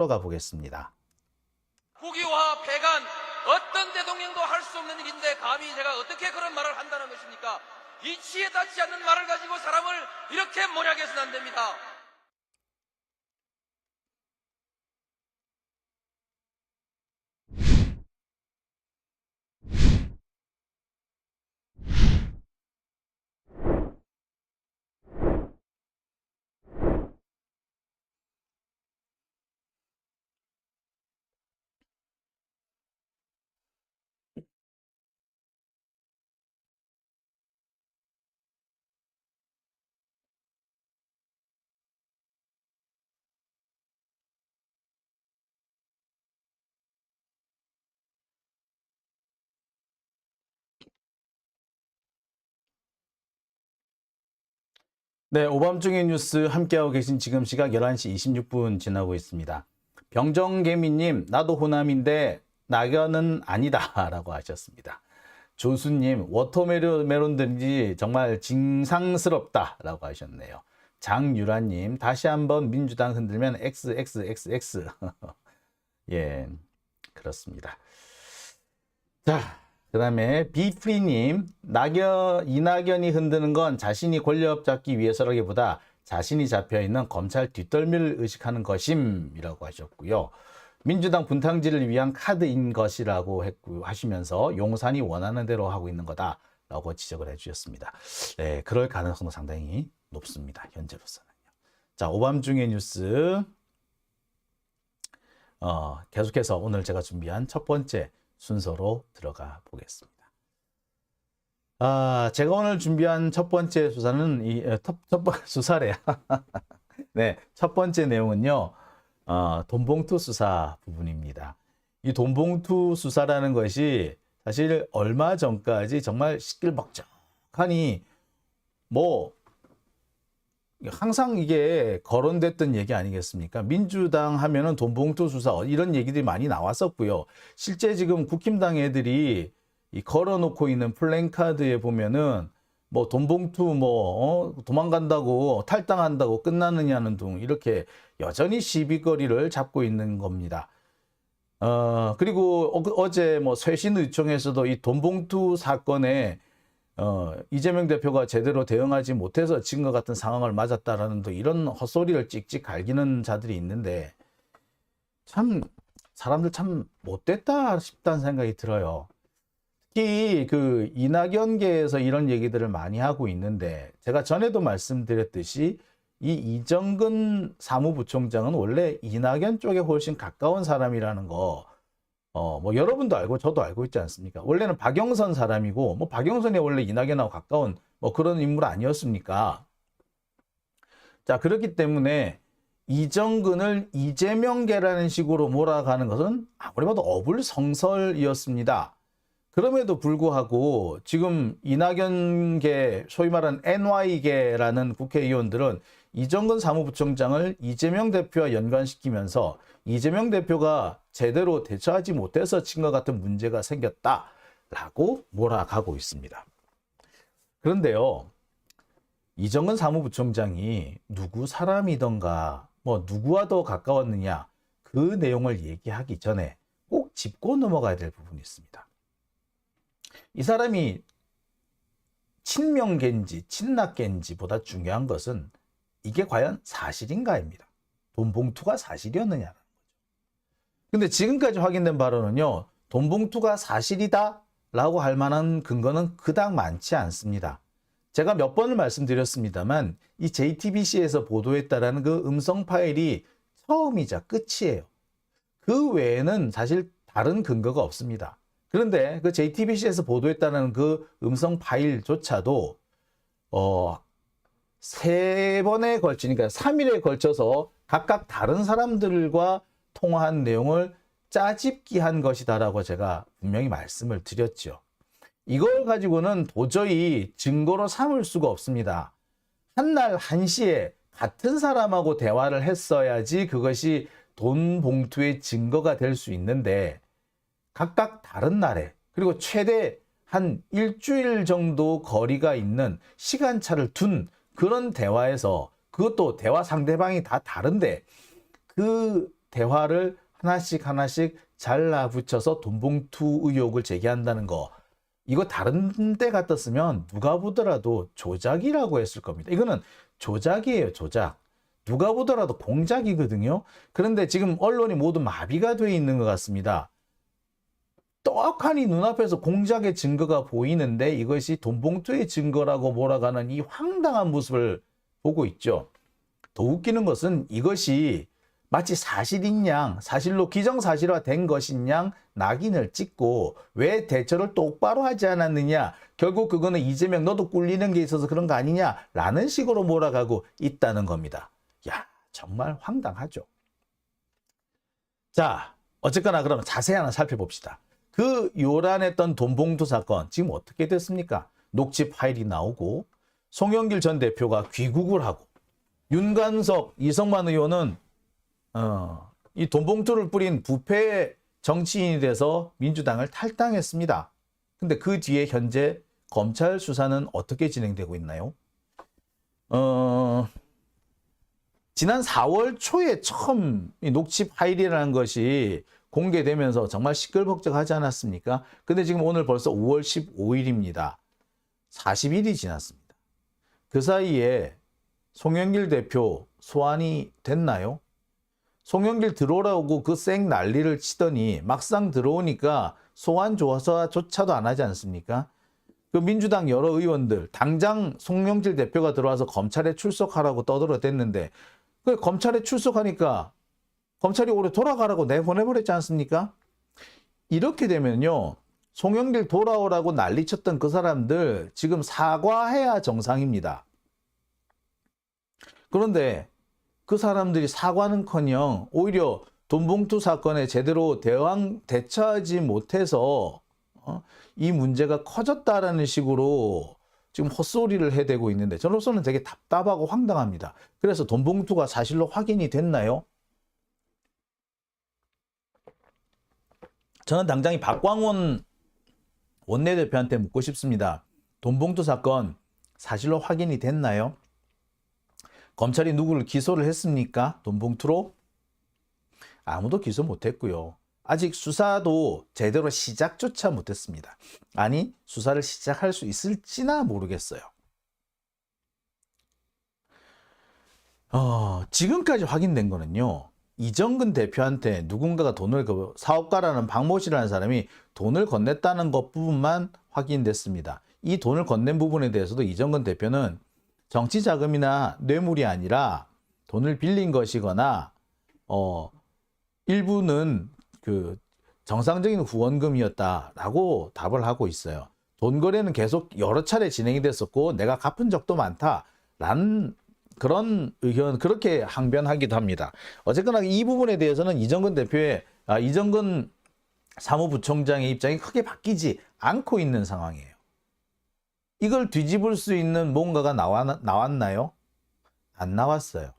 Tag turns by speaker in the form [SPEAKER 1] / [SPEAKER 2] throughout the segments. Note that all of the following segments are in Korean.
[SPEAKER 1] 들어가 보겠습니다.
[SPEAKER 2] 국유화 폐간 어떤 대통령도 할 수 없는 일인데 감히 제가 어떻게 그런 말을 한다는 것입니까? 이치에 닿지 않는 말을 가지고 사람을 이렇게 몰약해서는 안 됩니다.
[SPEAKER 1] 네, 오밤중의 뉴스 함께하고 계신 지금 시각 11시 26분 지나고 있습니다. 병정개미님, 나도 호남인데 낙연은 아니다 라고 하셨습니다. 조수님, 워터멜론들인지 정말 징상스럽다 라고 하셨네요. 장유라님, 다시 한번 민주당 흔들면 XXXX. 예, 그렇습니다. 자, 그 다음에 비프리님, 이낙연이 흔드는 건 자신이 권력 잡기 위해서라기보다 자신이 잡혀있는 검찰 뒷덜미를 의식하는 것임이라고 하셨고요. 민주당 분탕질을 위한 카드인 것이라고 하시면서 용산이 원하는 대로 하고 있는 거다라고 지적을 해주셨습니다. 네, 그럴 가능성도 상당히 높습니다. 현재로서는요. 자, 오밤중의 뉴스 계속해서 오늘 제가 준비한 첫 번째 순서로 들어가 보겠습니다. 제가 오늘 준비한 첫 번째 수사는 수사래요. 네, 첫 번째 내용은요, 돈봉투 수사 부분입니다. 이 돈봉투 수사라는 것이 사실 얼마 전까지 정말 시끌벅적하니 항상 이게 거론됐던 얘기 아니겠습니까? 민주당 하면은 돈봉투 수사 이런 얘기들이 많이 나왔었고요. 실제 지금 국힘당 애들이 이 걸어놓고 있는 플랜카드에 보면은 돈봉투 도망간다고 탈당한다고 끝나느냐는 등 이렇게 여전히 시비거리를 잡고 있는 겁니다. 그리고 어제 쇄신의총에서도 이 돈봉투 사건에 이재명 대표가 제대로 대응하지 못해서 지금과 같은 상황을 맞았다라는 이런 헛소리를 찍찍 갈기는 자들이 있는데 참 사람들 참 못됐다 싶다는 생각이 들어요. 특히 그 이낙연계에서 이런 얘기들을 많이 하고 있는데 제가 전에도 말씀드렸듯이 이 이정근 사무부총장은 원래 이낙연 쪽에 훨씬 가까운 사람이라는 거 여러분도 알고 저도 알고 있지 않습니까? 원래는 박영선 사람이고, 박영선이 원래 이낙연하고 가까운 그런 인물 아니었습니까? 자, 그렇기 때문에 이정근을 이재명계라는 식으로 몰아가는 것은 아무리 봐도 어불성설이었습니다. 그럼에도 불구하고 지금 이낙연계, 소위 말하는 NY계라는 국회의원들은 이정근 사무부총장을 이재명 대표와 연관시키면서 이재명 대표가 제대로 대처하지 못해서 친과 같은 문제가 생겼다라고 몰아가고 있습니다. 그런데요, 이정근 사무부총장이 누구 사람이던가 누구와 더 가까웠느냐 그 내용을 얘기하기 전에 꼭 짚고 넘어가야 될 부분이 있습니다. 이 사람이 친명계인지 친낙계인지보다 중요한 것은 이게 과연 사실인가입니다. 돈봉투가 사실이었느냐는 거죠. 근데 지금까지 확인된 바로는요, 돈봉투가 사실이다 라고 할 만한 근거는 그닥 많지 않습니다. 제가 몇 번을 말씀드렸습니다만 이 JTBC에서 보도했다라는 그 음성 파일이 처음이자 끝이에요. 그 외에는 사실 다른 근거가 없습니다. 그런데 그 JTBC에서 보도했다는 그 음성 파일조차도 3번에 걸치니까 3일에 걸쳐서 각각 다른 사람들과 통화한 내용을 짜집기한 것이다라고 제가 분명히 말씀을 드렸죠. 이걸 가지고는 도저히 증거로 삼을 수가 없습니다. 한날 한시에 같은 사람하고 대화를 했어야지 그것이 돈 봉투의 증거가 될 수 있는데 각각 다른 날에 그리고 최대 한 일주일 정도 거리가 있는 시간차를 둔 그런 대화에서 그것도 대화 상대방이 다 다른데 그 대화를 하나씩 잘라 붙여서 돈봉투 의혹을 제기한다는 거. 이거 다른 데 같았으면 누가 보더라도 조작이라고 했을 겁니다. 이거는 조작이에요, 조작. 누가 보더라도 공작이거든요. 그런데 지금 언론이 모두 마비가 돼 있는 것 같습니다. 떡하니 눈앞에서 공작의 증거가 보이는데 이것이 돈봉투의 증거라고 몰아가는 이 황당한 모습을 보고 있죠. 더 웃기는 것은 이것이 마치 사실인 양, 사실로 기정사실화된 것인 양 낙인을 찍고 왜 대처를 똑바로 하지 않았느냐, 결국 그거는 이재명 너도 꿀리는 게 있어서 그런 거 아니냐라는 식으로 몰아가고 있다는 겁니다. 야, 정말 황당하죠. 자, 어쨌거나 그러면 자세히 하나 살펴봅시다. 그 요란했던 돈봉투 사건 지금 어떻게 됐습니까? 녹취 파일이 나오고 송영길 전 대표가 귀국을 하고 윤관석, 이성만 의원은 이 돈봉투를 뿌린 부패 정치인이 돼서 민주당을 탈당했습니다. 근데 그 뒤에 현재 검찰 수사는 어떻게 진행되고 있나요? 지난 4월 초에 처음 이 녹취 파일이라는 것이 공개되면서 정말 시끌벅적하지 않았습니까? 근데 지금 오늘 벌써 5월 15일입니다. 40일이 지났습니다. 그 사이에 송영길 대표 소환이 됐나요? 송영길 들어오라고 그 쌩 난리를 치더니 막상 들어오니까 소환 조사조차도 안 하지 않습니까? 그 민주당 여러 의원들 당장 송영길 대표가 들어와서 검찰에 출석하라고 떠들어댔는데 그 검찰에 출석하니까 검찰이 오래 돌아가라고 내보내버렸지 않습니까? 이렇게 되면요, 송영길 돌아오라고 난리쳤던 그 사람들 지금 사과해야 정상입니다. 그런데 그 사람들이 사과는커녕 오히려 돈봉투 사건에 제대로 대처하지 못해서 이 문제가 커졌다라는 식으로 지금 헛소리를 해대고 있는데 저로서는 되게 답답하고 황당합니다. 그래서 돈봉투가 사실로 확인이 됐나요? 저는 당장 이 박광원 원내대표한테 묻고 싶습니다. 돈봉투 사건 사실로 확인이 됐나요? 검찰이 누구를 기소를 했습니까? 돈봉투로? 아무도 기소 못했고요. 아직 수사도 제대로 시작조차 못했습니다. 아니, 수사를 시작할 수 있을지나 모르겠어요. 지금까지 확인된 거는요, 이정근 대표한테 누군가가 돈을, 사업가라는 박모 씨라는 사람이 돈을 건넸다는 것 부분만 확인됐습니다. 이 돈을 건넨 부분에 대해서도 이정근 대표는 정치 자금이나 뇌물이 아니라 돈을 빌린 것이거나 일부는 그 정상적인 후원금이었다라고 답을 하고 있어요. 돈 거래는 계속 여러 차례 진행이 됐었고 내가 갚은 적도 많다라는 그런 의견, 그렇게 항변하기도 합니다. 어쨌거나 이 부분에 대해서는 이정근 사무부총장의 입장이 크게 바뀌지 않고 있는 상황이에요. 이걸 뒤집을 수 있는 뭔가가 나왔나요? 안 나왔어요.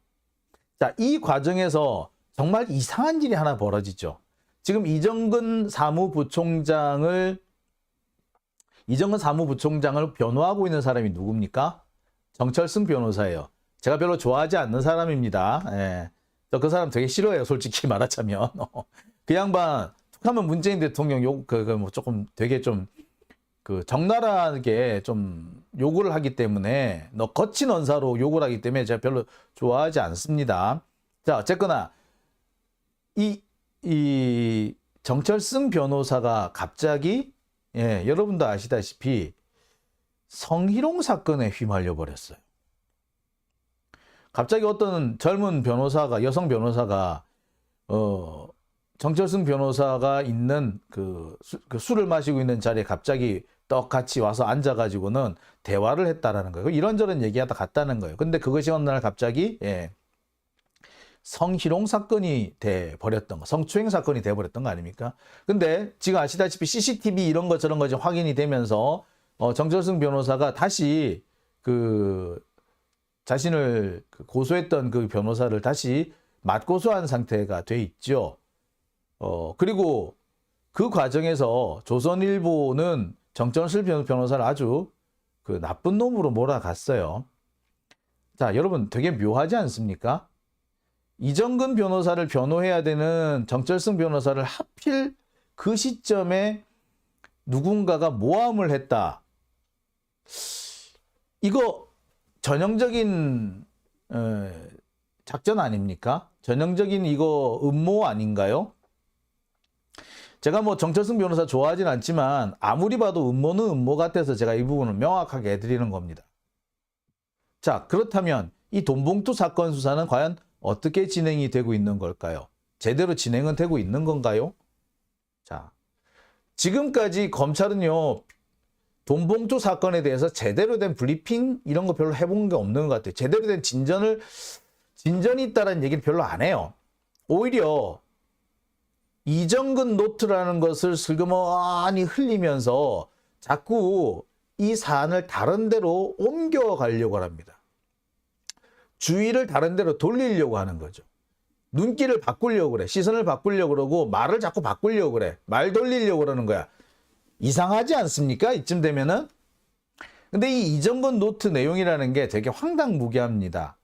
[SPEAKER 1] 자, 이 과정에서 정말 이상한 일이 하나 벌어지죠. 지금 이정근 사무부총장을 변호하고 있는 사람이 누굽니까? 정철승 변호사예요. 제가 별로 좋아하지 않는 사람입니다. 예. 그 사람 되게 싫어해요, 솔직히 말하자면. 그 양반 툭하면 문재인 대통령 조금 되게 좀 적나라하게 좀 요구를 하기 때문에, 거친 언사로 요구를 하기 때문에 제가 별로 좋아하지 않습니다. 자, 어쨌거나 이 정철승 변호사가 갑자기, 여러분도 아시다시피 성희롱 사건에 휘말려 버렸어요. 갑자기 어떤 젊은 변호사가, 여성 변호사가 정철승 변호사가 있는 그 술을 마시고 있는 자리에 갑자기 떡같이 와서 앉아가지고는 대화를 했다라는 거예요. 이런저런 얘기하다 갔다는 거예요. 근데 그것이 어느 날 갑자기 성희롱 사건이 돼버렸던 거, 성추행 사건이 돼버렸던 거 아닙니까? 근데 지금 아시다시피 CCTV 이런 것 저런 것이 확인이 되면서 정철승 변호사가 다시 자신을 고소했던 그 변호사를 다시 맞고소한 상태가 돼 있죠. 그리고 그 과정에서 조선일보는 정철승 변호사를 아주 나쁜 놈으로 몰아갔어요. 자, 여러분 되게 묘하지 않습니까? 이정근 변호사를 변호해야 되는 정철승 변호사를 하필 그 시점에 누군가가 모함을 했다. 이거 전형적인 작전 아닙니까? 전형적인 이거 음모 아닌가요? 제가 뭐 정철승 변호사 좋아하진 않지만 아무리 봐도 음모는 음모 같아서 제가 이 부분을 명확하게 해드리는 겁니다. 자, 그렇다면 이 돈봉투 사건 수사는 과연 어떻게 진행이 되고 있는 걸까요? 제대로 진행은 되고 있는 건가요? 자, 지금까지 검찰은요, 돈봉투 사건에 대해서 제대로 된 브리핑 이런 거 별로 해본 게 없는 것 같아요. 제대로 된 진전이 있다는 얘기를 별로 안 해요. 오히려 이정근 노트라는 것을 슬그머니 흘리면서 자꾸 이 사안을 다른 데로 옮겨가려고 합니다. 주의를 다른 데로 돌리려고 하는 거죠. 눈길을 바꾸려고 그래. 시선을 바꾸려고 그러고 말을 자꾸 바꾸려고 그래. 말 돌리려고 그러는 거야. 이상하지 않습니까? 이쯤 되면은. 근데 이 이정근 노트 내용이라는 게 되게 황당무계합니다.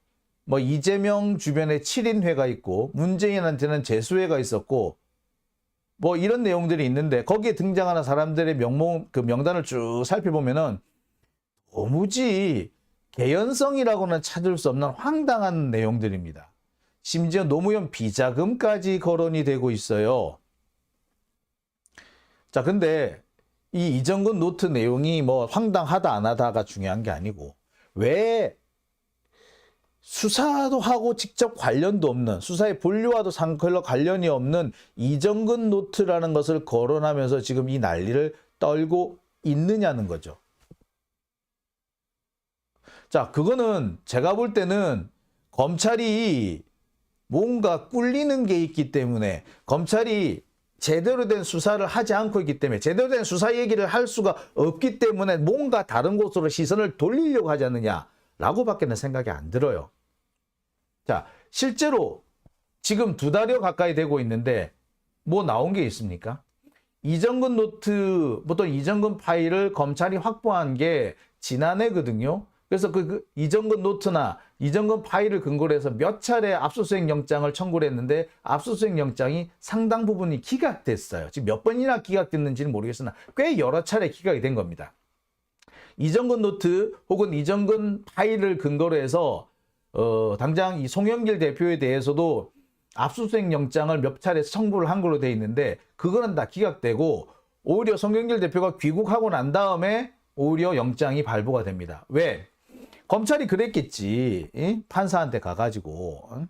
[SPEAKER 1] 뭐 이재명 주변에 7인회가 있고 문재인한테는 재수회가 있었고 뭐 이런 내용들이 있는데 거기에 등장하는 사람들의 명단을 쭉 살펴보면은 도무지 개연성이라고는 찾을 수 없는 황당한 내용들입니다. 심지어 노무현 비자금까지 거론이 되고 있어요. 자, 근데 이 이정근 노트 내용이 뭐 황당하다 안 하다가 중요한 게 아니고 왜 수사도 하고 직접 관련도 없는 수사의 본류와도 별로 관련이 없는 이정근 노트라는 것을 거론하면서 지금 이 난리를 떨고 있느냐는 거죠. 자, 그거는 제가 볼 때는 검찰이 뭔가 꿀리는 게 있기 때문에 검찰이 제대로 된 수사를 하지 않고 있기 때문에 제대로 된 수사 얘기를 할 수가 없기 때문에 뭔가 다른 곳으로 시선을 돌리려고 하지 않느냐라고밖에는 생각이 안 들어요. 자, 실제로 지금 2달여 가까이 되고 있는데 뭐 나온 게 있습니까? 이정근 노트, 보통 이정근 파일을 검찰이 확보한 게 지난해거든요. 그래서 그 이정근 노트나 이정근 파일을 근거로 해서 몇 차례 압수수색 영장을 청구를 했는데 압수수색 영장이 상당 부분이 기각됐어요. 지금 몇 번이나 기각됐는지는 모르겠으나 꽤 여러 차례 기각이 된 겁니다. 이정근 노트 혹은 이정근 파일을 근거로 해서 당장 이 송영길 대표에 대해서도 압수수색 영장을 몇 차례 청구를 한 걸로 돼 있는데 그거는 다 기각되고 오히려 송영길 대표가 귀국하고 난 다음에 오히려 영장이 발부가 됩니다. 왜? 검찰이 그랬겠지. 판사한테 가가지고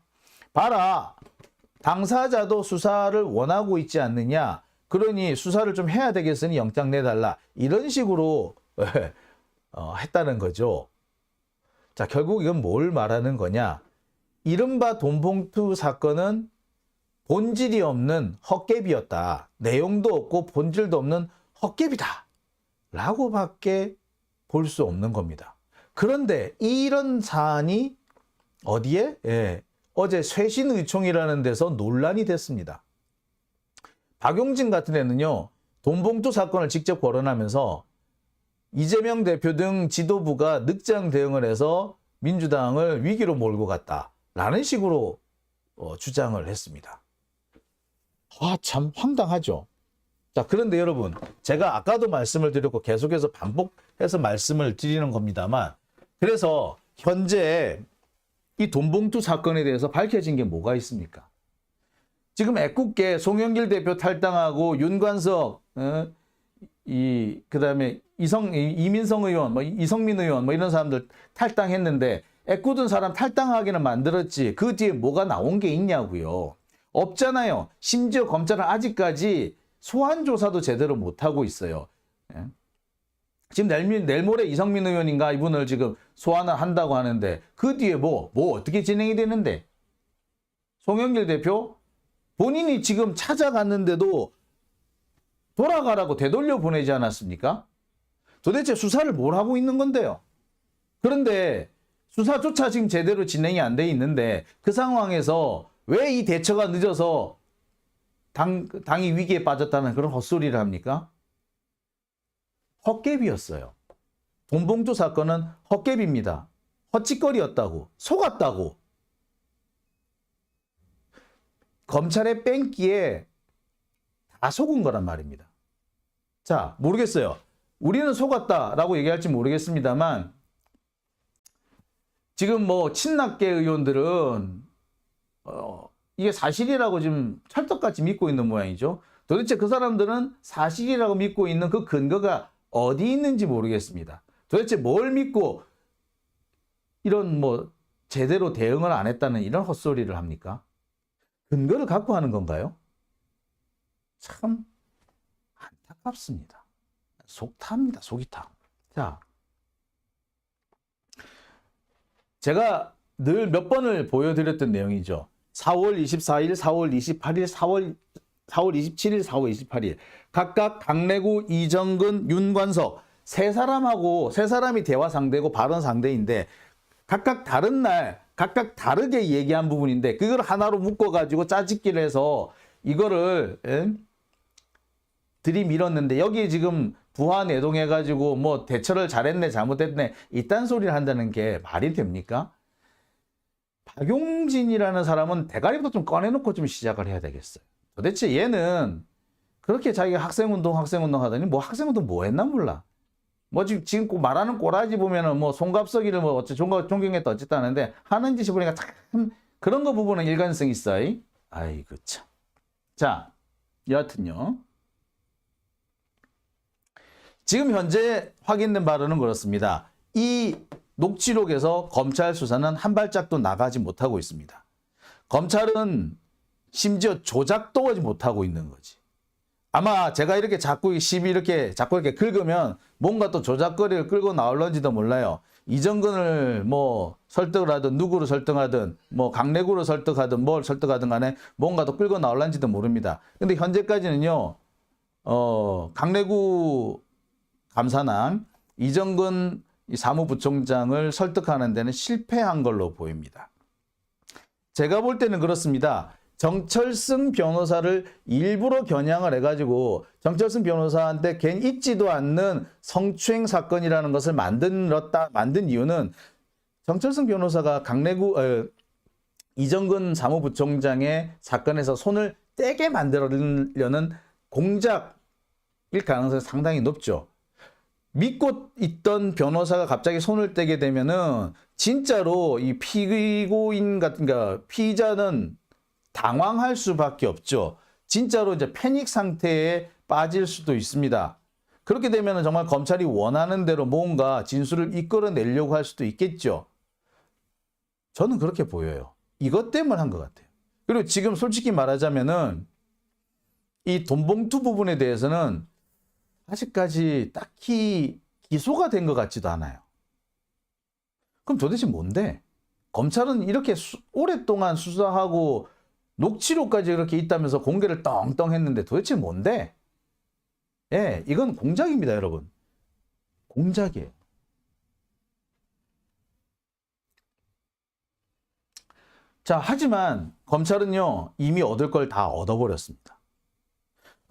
[SPEAKER 1] 봐라. 당사자도 수사를 원하고 있지 않느냐. 그러니 수사를 좀 해야 되겠으니 영장 내달라. 이런 식으로 했다는 거죠. 자, 결국 이건 뭘 말하는 거냐. 이른바 돈봉투 사건은 본질이 없는 헛개비였다. 내용도 없고 본질도 없는 헛개비다. 라고밖에 볼 수 없는 겁니다. 그런데 이런 사안이 어디에? 어제 쇄신의총이라는 데서 논란이 됐습니다. 박용진 같은 애는요. 돈봉투 사건을 직접 거론하면서 이재명 대표 등 지도부가 늑장 대응을 해서 민주당을 위기로 몰고 갔다라는 식으로 주장을 했습니다. 참 황당하죠. 자, 그런데 여러분, 제가 아까도 말씀을 드렸고 계속해서 반복해서 말씀을 드리는 겁니다만, 그래서 현재 이 돈봉투 사건에 대해서 밝혀진 게 뭐가 있습니까? 지금 애꿎게 송영길 대표 탈당하고 윤관석, 그다음에 이민성 의원, 이성민 의원, 이런 사람들 탈당했는데 애꿎은 사람 탈당하기는 만들었지 그 뒤에 뭐가 나온 게 있냐고요. 없잖아요. 심지어 검찰은 아직까지 소환 조사도 제대로 못하고 있어요. 지금 내일 모레 이성민 의원인가 이분을 지금 소환을 한다고 하는데 그 뒤에 뭐 어떻게 진행이 되는데? 송영길 대표 본인이 지금 찾아갔는데도 돌아가라고 되돌려 보내지 않았습니까? 도대체 수사를 뭘 하고 있는 건데요? 그런데 수사조차 지금 제대로 진행이 안 돼 있는데 그 상황에서 왜 이 대처가 늦어서 당이 위기에 빠졌다는 그런 헛소리를 합니까? 헛개비였어요. 돈봉투 사건은 헛개비입니다. 헛짓거리였다고, 속았다고. 검찰의 뺑기에 다 속은 거란 말입니다. 자, 모르겠어요. 우리는 속았다라고 얘기할지 모르겠습니다만 지금 뭐 친낙계 의원들은 이게 사실이라고 지금 찰떡같이 믿고 있는 모양이죠. 도대체 그 사람들은 사실이라고 믿고 있는 그 근거가 어디 있는지 모르겠습니다. 도대체 뭘 믿고 이런 뭐 제대로 대응을 안 했다는 이런 헛소리를 합니까? 근거를 갖고 하는 건가요? 참 안타깝습니다. 속 탑니다. 속이 타. 자, 제가 늘 몇 번을 보여드렸던 내용이죠. 4월 24일, 4월 28일, 4월 27일, 4월 28일 각각 강래구, 이정근, 윤관석 세 사람이 대화 상대고 발언 상대인데 각각 다른 날 각각 다르게 얘기한 부분인데 그걸 하나로 묶어가지고 짜집기를 해서 이거를 들이밀었는데 여기에 지금 부하 내동해가지고 뭐 대처를 잘했네 잘못했네 이딴 소리를 한다는 게 말이 됩니까? 박용진이라는 사람은 대가리부터 좀 꺼내놓고 좀 시작을 해야 되겠어요. 도대체 얘는 그렇게 자기가 학생운동 하더니 뭐 학생운동 뭐 했나 몰라. 뭐 지금 말하는 꼬라지 보면은 뭐 송갑석이를 뭐 어째 존경했다 어쨌다 하는데 하는 짓이 보니까 참 그런 거 부분은 일관성 있어. 아이고 참. 자, 여하튼요. 지금 현재 확인된 바로는 그렇습니다. 이 녹취록에서 검찰 수사는 한 발짝도 나가지 못하고 있습니다. 검찰은 심지어 조작도 하지 못하고 있는 거지. 아마 제가 이렇게 자꾸 이렇게 긁으면 뭔가 또 조작거리를 끌고 나올런지도 몰라요. 이정근을 뭐 설득을 하든 누구를 설득하든 뭐 강래구를 설득하든 뭘 설득하든 간에 뭔가 또 끌고 나올런지도 모릅니다. 근데 현재까지는요. 강래구 감사랑 이정근 사무부총장을 설득하는 데는 실패한 걸로 보입니다. 제가 볼 때는 그렇습니다. 정철승 변호사를 일부러 겨냥을 해가지고 정철승 변호사한테 괜히 있지도 않는 성추행 사건이라는 것을 만든 이유는 정철승 변호사가 이정근 사무부총장의 사건에서 손을 떼게 만들려는 공작일 가능성이 상당히 높죠. 믿고 있던 변호사가 갑자기 손을 떼게 되면은 진짜로 이 피고인 같은 피의자는 당황할 수밖에 없죠. 진짜로 이제 패닉 상태에 빠질 수도 있습니다. 그렇게 되면 정말 검찰이 원하는 대로 뭔가 진술을 이끌어내려고 할 수도 있겠죠. 저는 그렇게 보여요. 이것 때문에 한 것 같아요. 그리고 지금 솔직히 말하자면은 이 돈봉투 부분에 대해서는 아직까지 딱히 기소가 된 것 같지도 않아요. 그럼 도대체 뭔데? 검찰은 이렇게 오랫동안 수사하고 녹취록까지 이렇게 있다면서 공개를 떵떵 했는데 도대체 뭔데? 예, 이건 공작입니다, 여러분. 공작이에요. 자, 하지만 검찰은요, 이미 얻을 걸 다 얻어버렸습니다.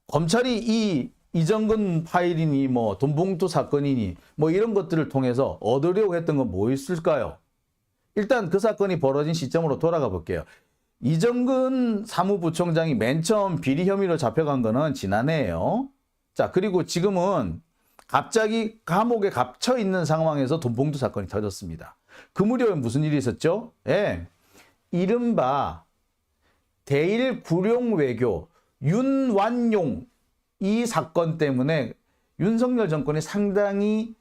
[SPEAKER 1] 검찰이 이정근 파일이니 뭐 돈봉투 사건이니 뭐 이런 것들을 통해서 얻으려고 했던 건 뭐 있을까요? 일단 그 사건이 벌어진 시점으로 돌아가 볼게요. 이정근 사무부총장이 맨 처음 비리 혐의로 잡혀간 거는 지난해예요. 자, 그리고 지금은 갑자기 감옥에 갇혀 있는 상황에서 돈봉투 사건이 터졌습니다. 그 무렵에 무슨 일이 있었죠? 예, 이른바 대일 구룡 외교 윤완용 이 사건 때문에 윤석열 정권이 상당히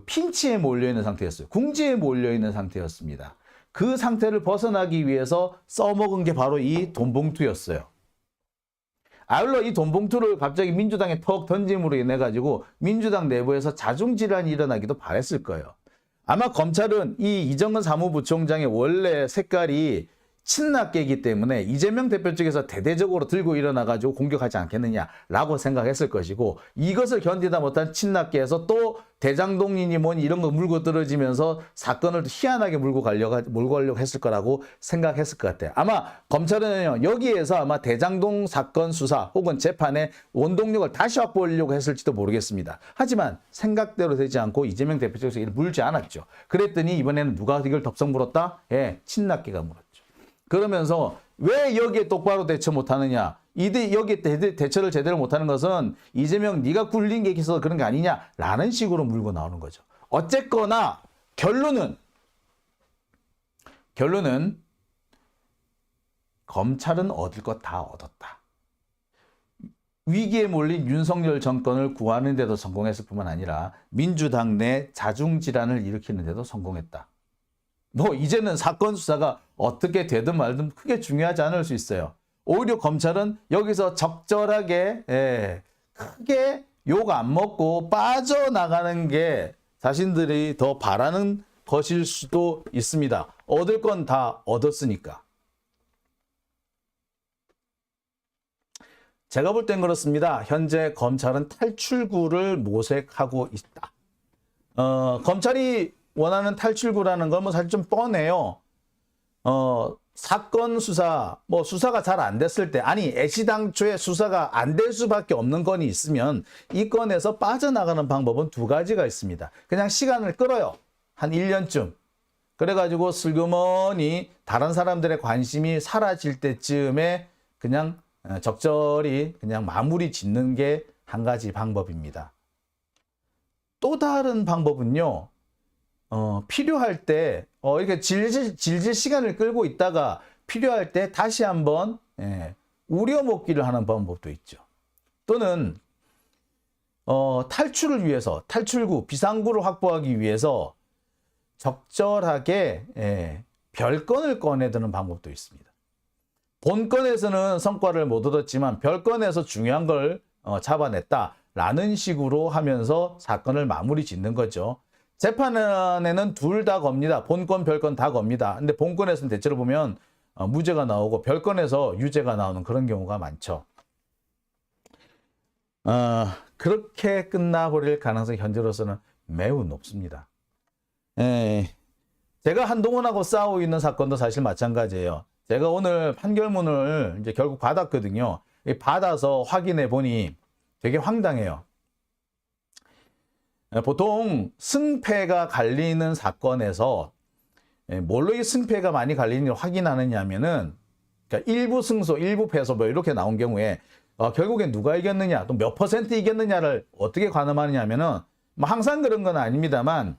[SPEAKER 1] 핀치에 몰려있는 상태였어요. 궁지에 몰려있는 상태였습니다. 그 상태를 벗어나기 위해서 써먹은 게 바로 이 돈봉투였어요. 아울러 이 돈봉투를 갑자기 민주당에 턱 던짐으로 인해 가지고 민주당 내부에서 자중질환이 일어나기도 바랬을 거예요. 아마 검찰은 이 이정근 사무부총장의 원래 색깔이 친낙계이기 때문에 이재명 대표 측에서 대대적으로 들고 일어나가지고 공격하지 않겠느냐라고 생각했을 것이고 이것을 견디다 못한 친낙계에서 또 대장동이니 뭐니 이런 거 물고 떨어지면서 사건을 희한하게 몰고 가려고 했을 거라고 생각했을 것 같아요. 아마 검찰은 여기에서 아마 대장동 사건 수사 혹은 재판의 원동력을 다시 확보하려고 했을지도 모르겠습니다. 하지만 생각대로 되지 않고 이재명 대표 측에서 이를 물지 않았죠. 그랬더니 이번에는 누가 이걸 덥석 물었다? 예, 친낙계가 물었죠. 그러면서 왜 여기에 똑바로 대처 못하느냐? 여기에 대처를 제대로 못하는 것은 이재명 네가 굴린 게 있어서 그런 게 아니냐라는 식으로 물고 나오는 거죠. 어쨌거나 결론은 검찰은 얻을 것 다 얻었다. 위기에 몰린 윤석열 정권을 구하는 데도 성공했을 뿐만 아니라 민주당 내 자중질환을 일으키는 데도 성공했다. 뭐 이제는 사건 수사가 어떻게 되든 말든 크게 중요하지 않을 수 있어요. 오히려 검찰은 여기서 적절하게 크게 욕 안 먹고 빠져나가는 게 자신들이 더 바라는 것일 수도 있습니다. 얻을 건 다 얻었으니까. 제가 볼 땐 그렇습니다. 현재 검찰은 탈출구를 모색하고 있다. 검찰이 원하는 탈출구라는 건 뭐 사실 좀 뻔해요. 사건 수사, 뭐 수사가 잘 안 됐을 때, 아니 애시당초에 수사가 안 될 수밖에 없는 건이 있으면 이 건에서 빠져나가는 방법은 두 가지가 있습니다. 그냥 시간을 끌어요. 한 1년쯤. 그래가지고 슬그머니 다른 사람들의 관심이 사라질 때쯤에 그냥 적절히 그냥 마무리 짓는 게 한 가지 방법입니다. 또 다른 방법은요. 필요할 때 이렇게 질질 시간을 끌고 있다가 필요할 때 다시 한번 우려먹기를 하는 방법도 있죠. 또는 탈출을 위해서 탈출구, 비상구를 확보하기 위해서 적절하게 별건을 꺼내드는 방법도 있습니다. 본건에서는 성과를 못 얻었지만 별건에서 중요한 걸 잡아냈다라는 식으로 하면서 사건을 마무리 짓는 거죠. 재판에는 둘 다 겁니다. 본건, 별건 다 겁니다. 근데 본건에서는 대체로 보면 무죄가 나오고 별건에서 유죄가 나오는 그런 경우가 많죠. 그렇게 끝나버릴 가능성이 현재로서는 매우 높습니다. 제가 한동훈하고 싸우고 있는 사건도 사실 마찬가지예요. 제가 오늘 판결문을 이제 결국 받았거든요. 받아서 확인해 보니 되게 황당해요. 보통 승패가 갈리는 사건에서 뭘로 이 승패가 많이 갈리는지 확인하느냐 하면은, 그러니까 일부 승소, 일부 패소 뭐 이렇게 나온 경우에 결국엔 누가 이겼느냐, 또 몇 퍼센트 이겼느냐를 어떻게 가늠하느냐 하면은, 뭐 항상 그런 건 아닙니다만,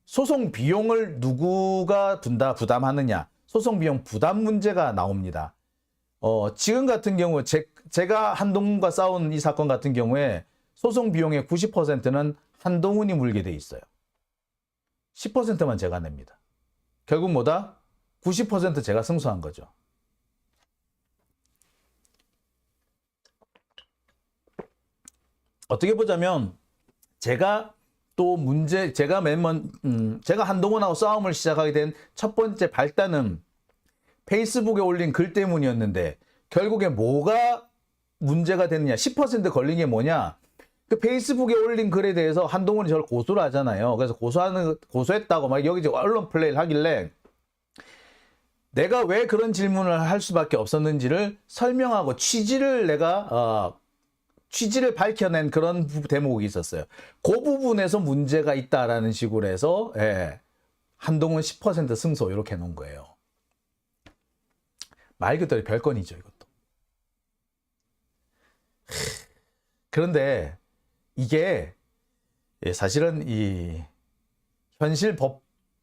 [SPEAKER 1] 소송 비용을 누구가 부담하느냐, 소송 비용 부담 문제가 나옵니다. 지금 같은 경우 제가 한동훈과 싸운 이 사건 같은 경우에 소송 비용의 90%는 한동훈이 물게 돼 있어요. 10%만 제가 냅니다. 결국 뭐다? 90% 제가 승소한 거죠. 어떻게 보자면 제가 한동훈하고 싸움을 시작하게 된 첫 번째 발단은 페이스북에 올린 글 때문이었는데, 결국에 뭐가 문제가 됐느냐, 10% 걸린 게 뭐냐, 그 페이스북에 올린 글에 대해서 한동훈이 저를 고소를 하잖아요. 그래서 고소했다고 막 여기저기 언론 플레이를 하길래 내가 왜 그런 질문을 할 수밖에 없었는지를 설명하고 취지를 밝혀낸 그런 대목이 있었어요. 그 부분에서 문제가 있다라는 식으로 해서 한동훈 10% 승소 이렇게 해놓은 거예요. 말 그대로 별건이죠, 이것도. 그런데 이게 사실은 이 현실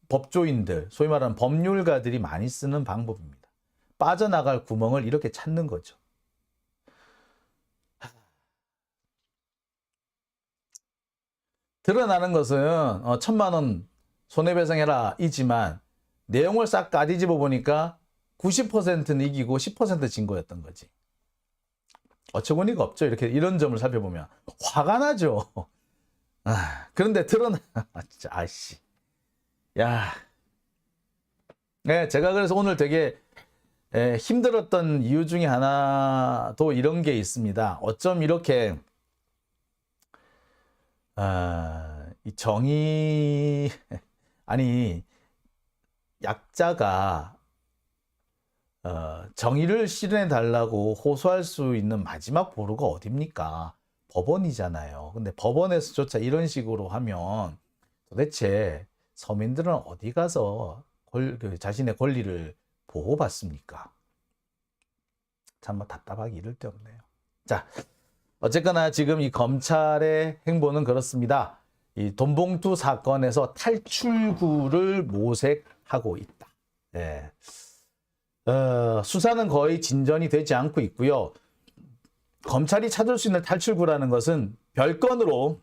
[SPEAKER 1] 법조인들, 소위 말하는 법률가들이 많이 쓰는 방법입니다. 빠져나갈 구멍을 이렇게 찾는 거죠. 드러나는 것은 1,000만 원 손해배상해라 이지만 내용을 싹 까뒤집어 보니까 90%는 이기고 10%진 거였던 거지. 어처구니가 없죠. 이런 점을 살펴보면 화가 나죠. 그런데 진짜 아이씨. 야. 네, 제가 그래서 오늘 되게 힘들었던 이유 중에 하나도 이런 게 있습니다. 어쩜 이렇게 이 정의 아니 약자가 정의를 실현해 달라고 호소할 수 있는 마지막 보루가 어딥니까? 법원이잖아요. 근데 법원에서조차 이런 식으로 하면 도대체 서민들은 어디 가서 자신의 권리를 보호받습니까? 참 뭐 답답하기 이를 데 없네요. 자, 어쨌거나 지금 이 검찰의 행보는 그렇습니다. 이 돈봉투 사건에서 탈출구를 모색하고 있다. 예. 수사는 거의 진전이 되지 않고 있고요. 검찰이 찾을 수 있는 탈출구라는 것은 별건으로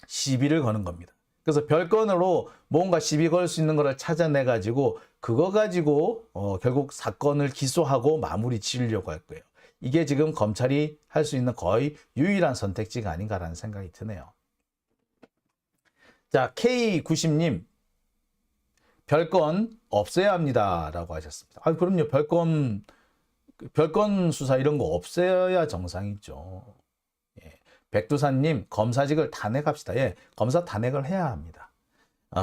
[SPEAKER 1] 시비를 거는 겁니다. 그래서 별건으로 뭔가 시비 걸 수 있는 것을 찾아내 가지고 그거 가지고 결국 사건을 기소하고 마무리 지으려고 할 거예요. 이게 지금 검찰이 할 수 있는 거의 유일한 선택지가 아닌가라는 생각이 드네요. 자, K90님, 별건 없애야 합니다라고 하셨습니다. 아, 그럼요. 별건 수사 이런 거 없애야 정상이죠. 예. 백두산님, 검사직을 탄핵합시다. 예, 검사 탄핵을 해야 합니다.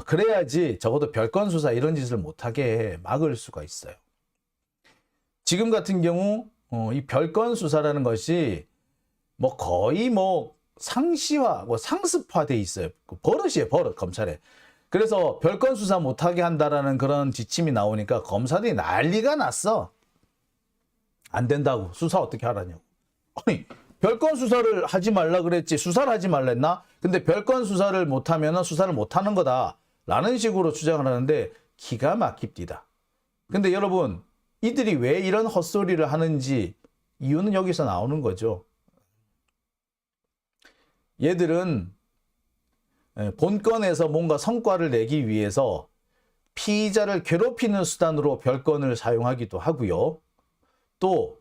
[SPEAKER 1] 그래야지 적어도 별건 수사 이런 짓을 못하게 막을 수가 있어요. 지금 같은 경우 이 별건 수사라는 것이 뭐 거의 뭐 상시화, 뭐 상습화돼 있어요. 버릇이에요, 버릇 검찰에. 그래서 별건 수사 못하게 한다라는 그런 지침이 나오니까 검사들이 난리가 났어. 안 된다고. 수사 어떻게 하라냐고. 아니, 별건 수사를 하지 말라 그랬지. 수사를 하지 말랬나? 근데 별건 수사를 못하면 수사를 못하는 거다. 라는 식으로 주장을 하는데 기가 막힙니다. 근데 여러분, 이들이 왜 이런 헛소리를 하는지 이유는 여기서 나오는 거죠. 얘들은 본건에서 뭔가 성과를 내기 위해서 피의자를 괴롭히는 수단으로 별건을 사용하기도 하고요. 또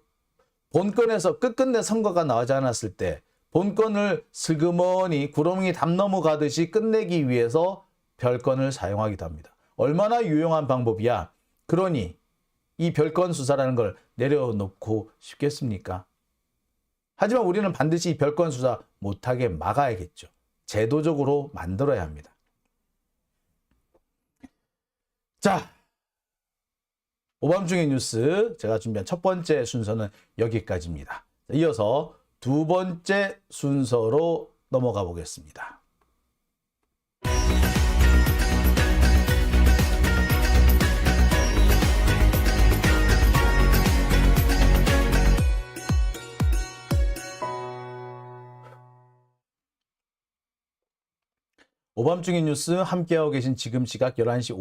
[SPEAKER 1] 본건에서 끝끝내 선거가 나오지 않았을 때 본건을 슬그머니 구렁이 담 넘어가듯이 끝내기 위해서 별건을 사용하기도 합니다. 얼마나 유용한 방법이야. 그러니 이 별건 수사라는 걸 내려놓고 싶겠습니까? 하지만 우리는 반드시 이 별건 수사 못하게 막아야겠죠. 제도적으로 만들어야 합니다. 자, 오밤중의 뉴스 제가 준비한 첫 번째 순서는 여기까지입니다. 이어서 두 번째 순서로 넘어가 보겠습니다. 오밤중의 뉴스 함께하고 계신 지금 시각 11시